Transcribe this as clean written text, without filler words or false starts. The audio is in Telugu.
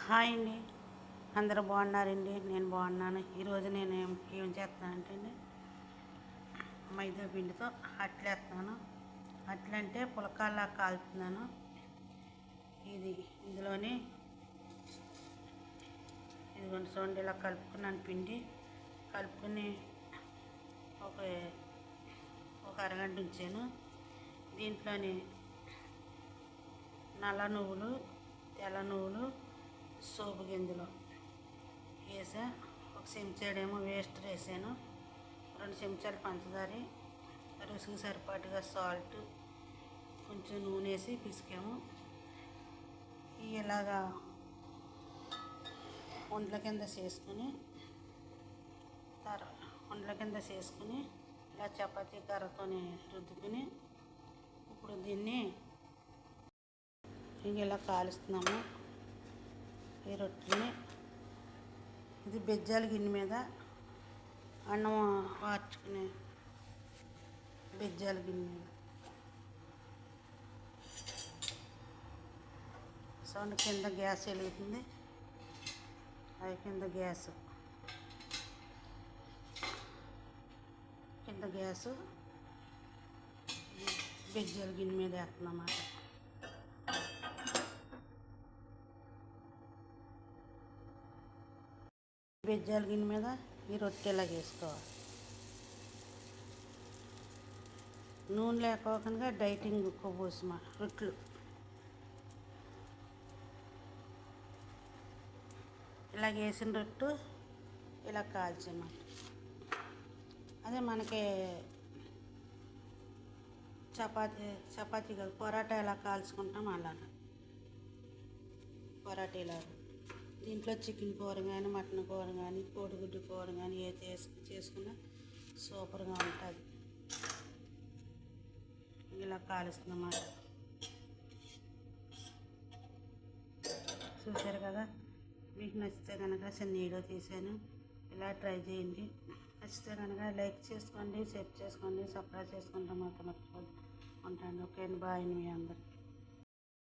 హాయ్ అండి. అందరూ బాగున్నారండి? నేను బాగున్నాను. ఈరోజు నేను ఏం చేస్తున్నానంటే అండి, మైదా పిండితో అట్లు వేస్తున్నాను. అట్లు అంటే పులకాల్లా కాలుతున్నాను. ఇందులోని ఇదిగోండి చూడండి, ఇలా కలుపుకున్నాను. పిండి కలుపుకొని ఒక ఒక అరగంట ఉంచాను. దీంట్లోని నల్ల నువ్వులు, తెల్ల నువ్వులు, సోపు గింజలు వేసా. ఒక చెంచాడేమో వేస్ట్ వేసాను. 2 చెంచాలు పంచదార, రుచికి సరిపాటుగా సాల్ట్, కొంచెం నూనె వేసి పిసికాము. ఇలాగా ఉండల కింద చేసుకుని ఇలా చపాతీ కర్రతోని రుద్దుకుని ఇప్పుడు దీన్ని ఇలా కాలుస్తున్నాము. ఈ రొట్టెని ఇది బెజ్జాల గిన్నె మీద అన్నం వార్చుకునే బెజ్జాల గిన్నె మీద సౌండ్ కింద గ్యాస్ వెలుగుతుంది. అది కింద గ్యాసు బెజ్జాల గిన్నె మీద వేస్తున్నమాట. బెజ్జాల గిన్నె మీద ఈ రొట్టెలా వేసుకోవాలి. నూనె లేకోకుండా డైటింగ్ కొవ్వొసిన రొట్టెలు ఇలా వేసిన రొట్టు ఇలా కాల్చమాట. అదే మనకి చపాతీ కాదు, పొరాటా ఎలా కాల్చుకుంటాం అలాగా పొరాటీలా. దీంట్లో చికెన్ కూర కానీ, మటన్ కూర కానీ, కోడిగుడ్డు కూర కానీ చేసుకున్నా సూపర్గా ఉంటుంది. ఇలా కాలుస్తున్నమాట. చూసారు కదా. మీకు నచ్చితే కనుక చిన్న వీడియో తీసాను. ఇలా ట్రై చేయండి. నచ్చితే కనుక లైక్ చేసుకోండి, షేర్ చేసుకోండి, సబ్స్క్రైబ్ చేసుకుంటాం. మాత్రం మర్చిపోద్దు. ఉంటాను. ఓకే అండి, బాయ్ అండి మీ అందరికీ.